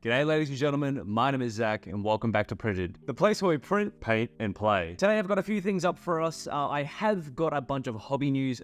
G'day ladies and gentlemen, my name is Zach and welcome back to Printed, the place where we print, paint and play. Today I've got a few things up for us. I have got a bunch of hobby news.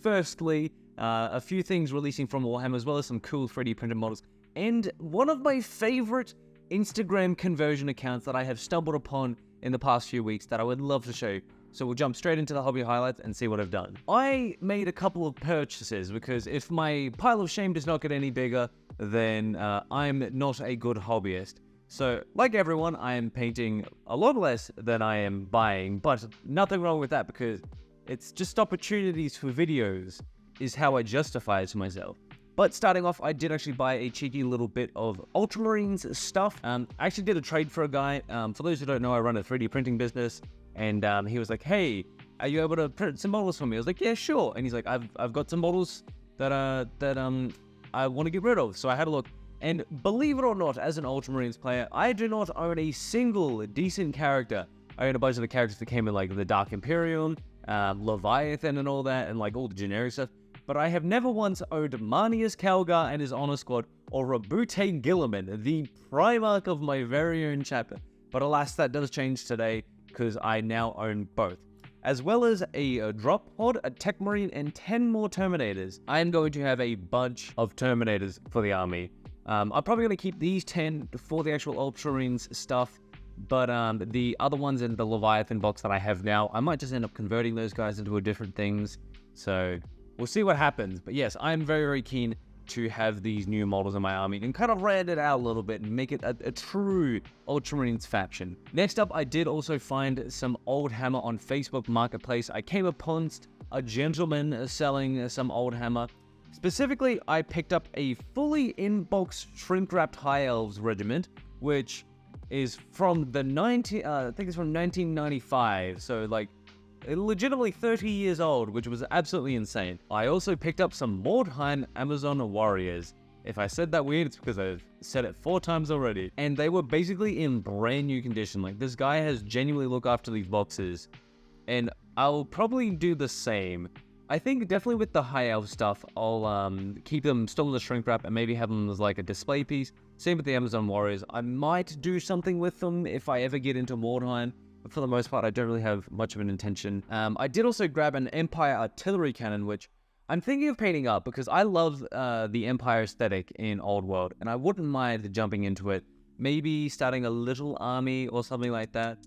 Firstly, a few things releasing from Warhammer as well as some cool 3D printed models. And one of my favorite Instagram conversion accounts that I have stumbled upon in the past few weeks that I would love to show you. So we'll jump straight into the hobby highlights and see what I've done. I made a couple of purchases because if my pile of shame does not get any bigger, then I'm not a good hobbyist. So like everyone, I am painting a lot less than I am buying, but nothing wrong with that because it's just opportunities for videos is how I justify it to myself. But starting off, I did actually buy a cheeky little bit of Ultramarines stuff. I actually did a trade for a guy. For those who don't know, I run a 3D printing business. And he was like, hey, are you able to print some models for me? I was like, yeah, sure. And he's like, I've got some models that I want to get rid of. So I had a look. And believe it or not, as an Ultramarines player, I do not own a single decent character. I own a bunch of the characters that came in like the Dark Imperium, Leviathan and all that, and like all the generic stuff. But I have never once owned Marnius Calgar and his honor squad, or Rabute Gilliman, the Primarch of my very own chapter. But alas, that does change today, because I now own both. As well as a drop pod, a tech marine, and 10 more Terminators. I am going to have a bunch of Terminators for the army. I'm probably going to keep these 10 for the actual Ultramarines stuff, but the other ones in the Leviathan box that I have now, I might just end up converting those guys into different things. So we'll see what happens. But yes, I'm very, very keen to have these new models in my army and kind of round it out a little bit and make it a true Ultramarines faction. Next up, I did also find some OldHammer on Facebook Marketplace. I came upon a gentleman selling some OldHammer. Specifically, I picked up a fully in-box shrink-wrapped High Elves regiment, which is from the I think it's from 1995, so like legitimately 30 years old, which was absolutely insane. I also picked up some Mordheim Amazon Warriors. If I said that weird, it's because I've said it 4 times already. And they were basically in brand new condition. Like, this guy has genuinely looked after these boxes. And I'll probably do the same. I think definitely with the High Elf stuff, I'll keep them still in the shrink wrap and maybe have them as like a display piece. Same with the Amazon Warriors. I might do something with them if I ever get into Mordheim. But for the most part, I don't really have much of an intention. I did also grab an Empire artillery cannon, which I'm thinking of painting up because I love the Empire aesthetic in Old World, and I wouldn't mind jumping into it. Maybe starting a little army or something like that.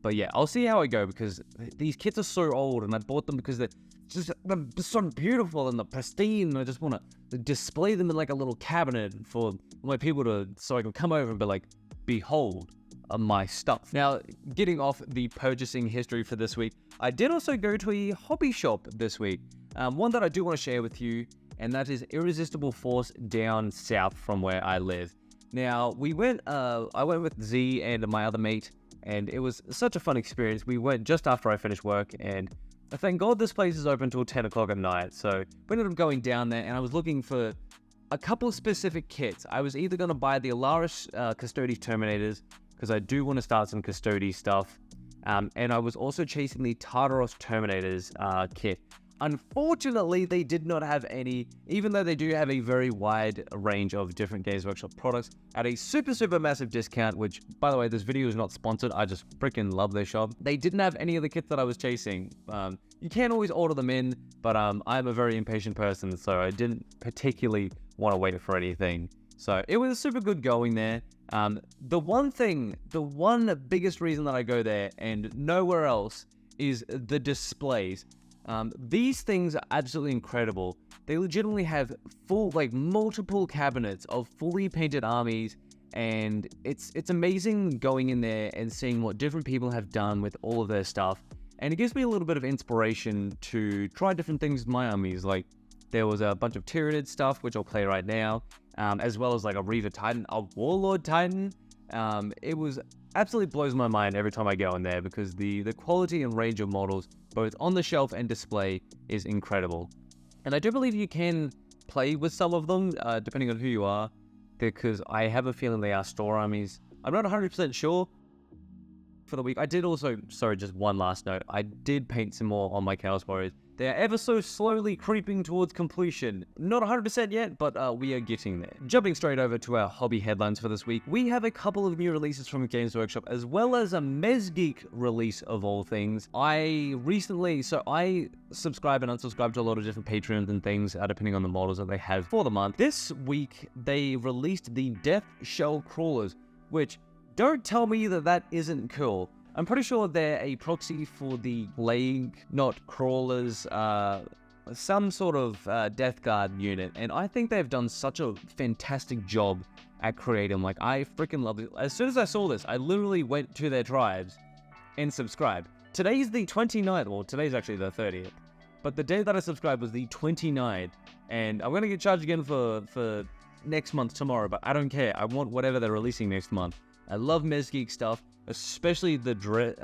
But yeah, I'll see how I go because these kits are so old, and I bought them because they're so beautiful and they're pristine. And I just want to display them in like a little cabinet for my people so I can come over and be like, behold my stuff. Now, getting off the purchasing history for this week, I did also go to a hobby shop this week. One that I do want to share with you, and that is Irresistible Force down south from where I live. Now, I went with Z and my other mate, and it was such a fun experience. We went just after I finished work, and thank God this place is open till 10 o'clock at night. So we ended up going down there, and I was looking for a couple of specific kits. I was either going to buy the Alaris Custodes Terminators, because I do want to start some Custodes stuff. And I was also chasing the Tartaros Terminators kit. Unfortunately, they did not have any, even though they do have a very wide range of different Games Workshop products at a super, super massive discount, which, by the way, this video is not sponsored. I just freaking love their shop. They didn't have any of the kits that I was chasing. You can always order them in, but I'm a very impatient person, so I didn't particularly want to wait for anything. So it was super good going there. The one biggest reason that I go there and nowhere else is the displays. These things are absolutely incredible. They legitimately have multiple cabinets of fully painted armies, and it's amazing going in there and seeing what different people have done with all of their stuff. And it gives me a little bit of inspiration to try different things with my armies. Like, there was a bunch of Tyranid stuff, which I'll play right now, as well as like a Reaver Titan, a Warlord Titan. It was absolutely blows my mind every time I go in there because the quality and range of models, both on the shelf and display, is incredible. And I do believe you can play with some of them, depending on who you are, because I have a feeling they are store armies. I'm not 100% sure. For the week, I did also, sorry, just one last note, I did paint some more on my Chaos Warriors. They are ever so slowly creeping towards completion. Not 100% yet, but we are getting there. Jumping straight over to our hobby headlines for this week, we have a couple of new releases from Games Workshop, as well as a Mezgike release of all things. I subscribe and unsubscribe to a lot of different Patreons and things, depending on the models that they have for the month. This week, they released the Death Shell Crawlers, which, don't tell me that isn't cool. I'm pretty sure they're a proxy for the Plague, not Crawlers, some sort of Death Guard unit, and I think they've done such a fantastic job at creating. Like, I freaking love it. As soon as I saw this, I literally went to their tribes and subscribed. Today's the 29th, well, today's actually the 30th, but the day that I subscribed was the 29th, and I'm gonna get charged again for next month tomorrow, but I don't care. I want whatever they're releasing next month. I love Mezgike stuff, especially the Drench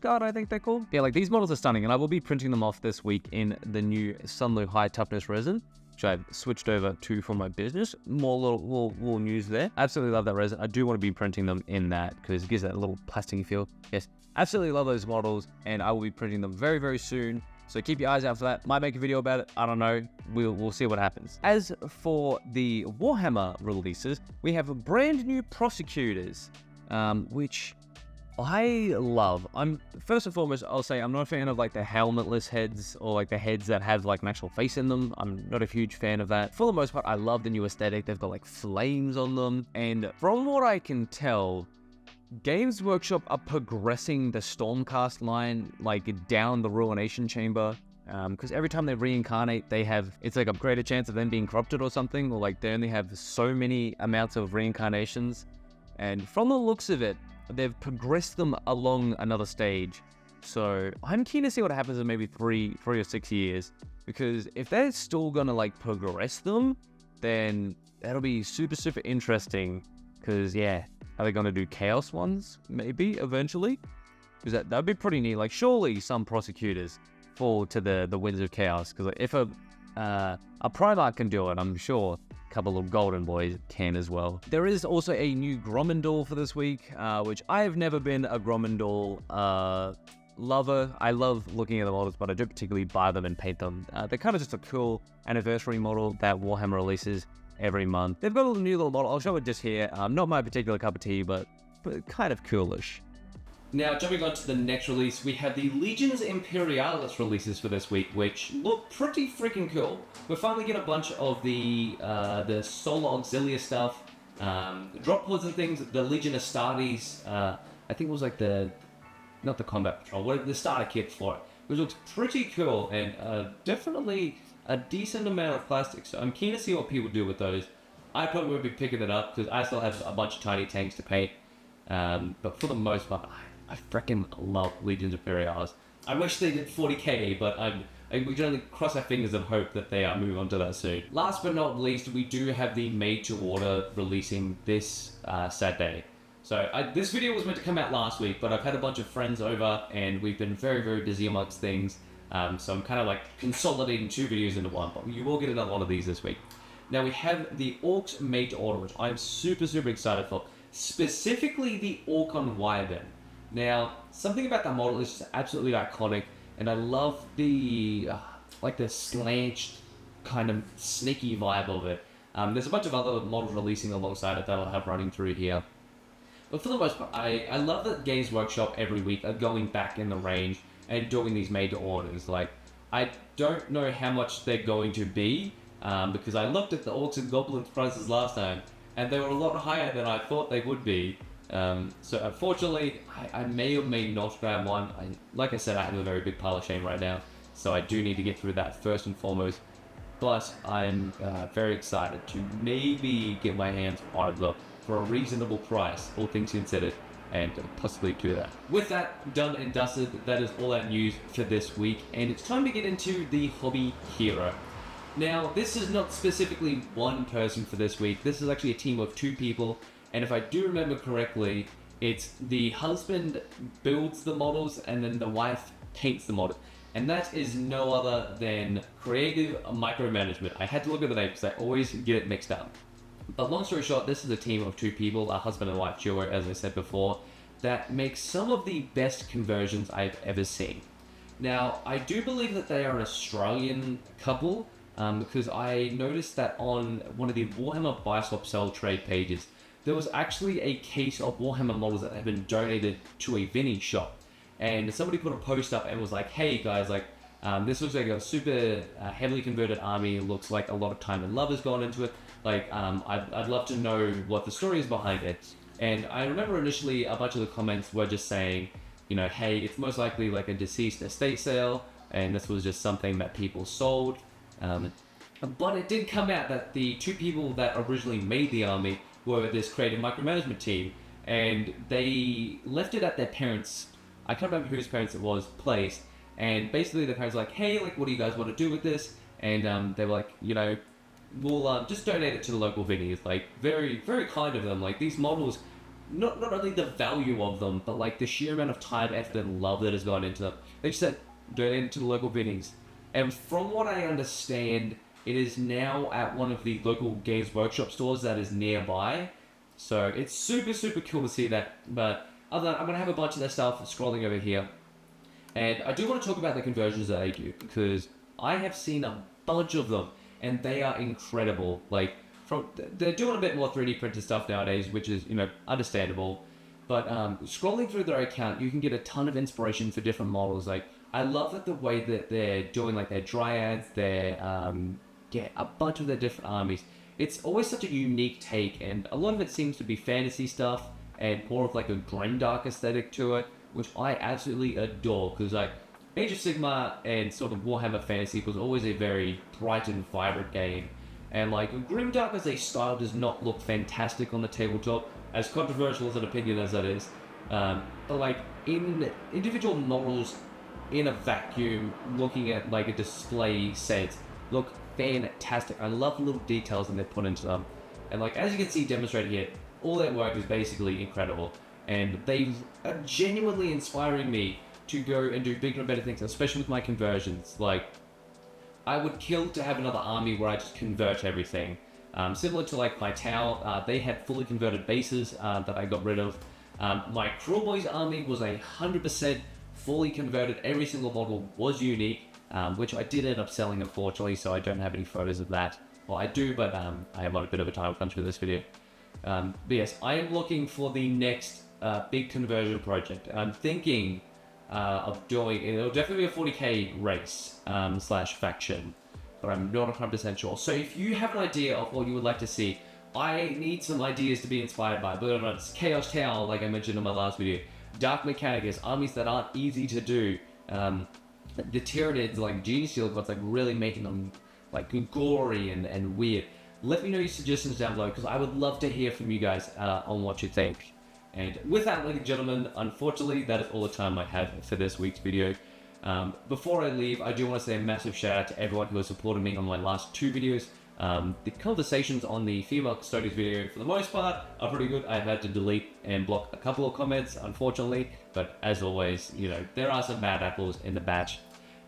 Guard, I think they're called. Yeah, like, these models are stunning, and I will be printing them off this week in the new Sunlu High Toughness resin, which I've switched over to for my business. More little news there. Absolutely love that resin. I do want to be printing them in that because it gives that little plasticky feel. Yes, absolutely love those models, and I will be printing them very, very soon. So keep your eyes out for that. Might make a video about it. I don't know. We'll see what happens. As for the Warhammer releases, we have a brand new Peosecutors, which I love. First and foremost, I'll say I'm not a fan of like the helmetless heads or like the heads that have like an actual face in them. I'm not a huge fan of that. For the most part, I love the new aesthetic. They've got like flames on them, and from what I can tell, Games Workshop are progressing the Stormcast line like down the Ruination Chamber, because every time they reincarnate, it's like a greater chance of them being corrupted or something, or like they only have so many amounts of reincarnations. And from the looks of it, they've progressed them along another stage. So I'm keen to see what happens in maybe three or 6 years, because if they're still gonna like progress them, then that'll be super, super interesting. Because yeah, are they gonna do Chaos ones? Maybe eventually, because that'd be pretty neat. Like, surely some Peosecutors fall to the Winds of Chaos, because like, if a Primarch can do it, I'm sure a couple of Golden Boys can as well. There is also a new Gromindal for this week, which I have never been a Gromindal lover. I love looking at the models, but I don't particularly buy them and paint them. They're kind of just a cool anniversary model that Warhammer releases every month. They've got a new little model. I'll show it just here. Not my particular cup of tea, but kind of coolish. Now, jumping on to the next release, we have the Legions Imperialis releases for this week, which look pretty freaking cool. We're finally getting a bunch of the Solar Auxilia stuff, drop pods and things, the Legion Astartes, I think it was like not the Combat Patrol, the starter kit for it, which looks pretty cool, and definitely a decent amount of plastic, so I'm keen to see what people do with those. I probably won't be picking it up, because I still have a bunch of tiny tanks to paint, but for the most part, I freaking love Legions Imperialis. I wish they did 40k, but we can only cross our fingers and hope that they move on to that soon. Last but not least, we do have the Made to Order releasing this Saturday. So this video was meant to come out last week, but I've had a bunch of friends over, and we've been very, very busy amongst things. So I'm kind of like consolidating 2 videos into one, but you will get another one of these this week. Now we have the Orcs Made to Order, which I'm super, super excited for. Specifically the Orc on Wyvern. Now, something about that model is just absolutely iconic, and I love the like the slanched kind of sneaky vibe of it. There's a bunch of other models releasing alongside it that I'll have running through here. But for the most part, I love that Games Workshop every week are going back in the range and doing these made to orders. Like, I don't know how much they're going to be, because I looked at the Orcs and Goblins prices last time, and they were a lot higher than I thought they would be. So unfortunately, I may or may not grab one. Like I said, I have a very big pile of shame right now, so I do need to get through that first and foremost. But I'm very excited to maybe get my hands on them for a reasonable price, all things considered, and possibly do that. With that done and dusted, that is all that news for this week, and it's time to get into the hobby hero. Now, this is not specifically one person for this week. This is actually a team of 2 people, and if I do remember correctly, it's the husband builds the models and then the wife paints the model. And that is no other than Creative Micromanagement. I had to look at the name because I always get it mixed up. But long story short, this is a team of 2 people, a husband and wife duo, as I said before, that makes some of the best conversions I've ever seen. Now, I do believe that they are an Australian couple, because I noticed that on one of the Warhammer buy swap sell trade pages, there was actually a case of Warhammer models that had been donated to a Vinny shop. And somebody put a post up and was like, hey guys, like, this looks like a super heavily converted army. It looks like a lot of time and love has gone into it. Like, I'd love to know what the story is behind it. And I remember initially a bunch of the comments were just saying, you know, hey, it's most likely like a deceased estate sale, and this was just something that people sold. But it did come out that the two people that originally made the army were this creative micromanagement team, and they left it at their parents', I can't remember whose parents it was, place, and basically the parents were like, hey, like, what do you guys want to do with this? And they were like, you know, we'll just donate it to the local Vinnies. Like, very, very kind of them. Like, these models, not only the value of them, but like the sheer amount of time, effort, and love that has gone into them. They just said, donate it to the local Vinnies. And from what I understand, it is now at one of the local Games Workshop stores that is nearby. So it's super, super cool to see that. But other than that, I'm going to have a bunch of their stuff scrolling over here. And I do want to talk about the conversions that they do, because I have seen a bunch of them, and they are incredible. Like, they're doing a bit more 3D printed stuff nowadays, which is, you know, understandable. But scrolling through their account, you can get a ton of inspiration for different models. Like, I love that the way that they're doing, like, their dryads, their, a bunch of their different armies. It's always such a unique take, and a lot of it seems to be fantasy stuff, and more of, like, a grimdark aesthetic to it, which I absolutely adore, because, like, Age of Sigmar and sort of Warhammer Fantasy was always a very bright and vibrant game. And like, grimdark as a style does not look fantastic on the tabletop, as controversial as an opinion as that is. But like, in individual models in a vacuum, looking at like a display set, look fantastic. I love the little details that they put into them. And like, as you can see demonstrated here, all their work is basically incredible. And they are genuinely inspiring me to go and do bigger and better things, especially with my conversions. Like, I would kill to have another army where I just convert everything. Similar to like my Tau, they had fully converted bases that I got rid of. My Cruel Boys army was 100% fully converted. Every single model was unique, which I did end up selling, unfortunately, so I don't have any photos of that. Well, I do, but I have a bit of a time crunch for this video. But yes, I am looking for the next big conversion project. I'm thinking of doing, it'll definitely be a 40k race slash faction, but I'm not 100% sure. So if you have an idea of what you would like to see, I need some ideas to be inspired by. Believe it or not, it's Chaos Tau, like I mentioned in my last video. Dark Mechanicus, armies that aren't easy to do. The Tyranids, like Genius Shield, what's like really making them like gory and weird. Let me know your suggestions down below, because I would love to hear from you guys on what you think. And with that, ladies and gentlemen, unfortunately, that is all the time I have for this week's video. Before I leave, I do want to say a massive shout out to everyone who has supported me on my last two videos. The conversations on the female custodians video, for the most part, are pretty good. I've had to delete and block a couple of comments, unfortunately, but as always, you know, there are some bad apples in the batch.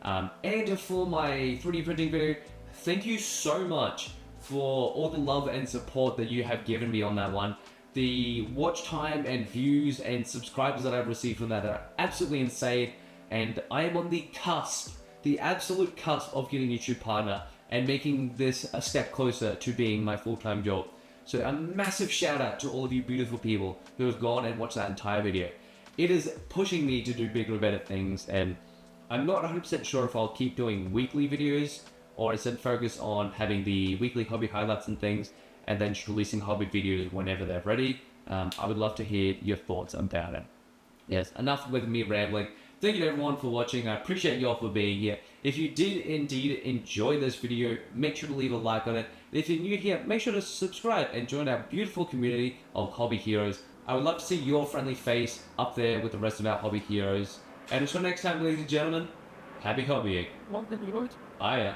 And for my 3D printing video, thank you so much for all the love and support that you have given me on that one. The watch time and views and subscribers that I've received from that are absolutely insane, and I am on the cusp, the absolute cusp of getting a YouTube partner and making this a step closer to being my full-time job. So a massive shout out to all of you beautiful people who have gone and watched that entire video. It is pushing me to do bigger and better things, and I'm not 100% sure if I'll keep doing weekly videos or instead focus on having the weekly hobby highlights and things, and then just releasing hobby videos whenever they're ready. I would love to hear your thoughts about it. Yes, enough with me rambling. Thank you to everyone for watching. I appreciate you all for being here. If you did indeed enjoy this video, make sure to leave a like on it. If you're new here, make sure to subscribe and join our beautiful community of hobby heroes. I would love to see your friendly face up there with the rest of our hobby heroes. And until next time, ladies and gentlemen, happy hobbying. Bye.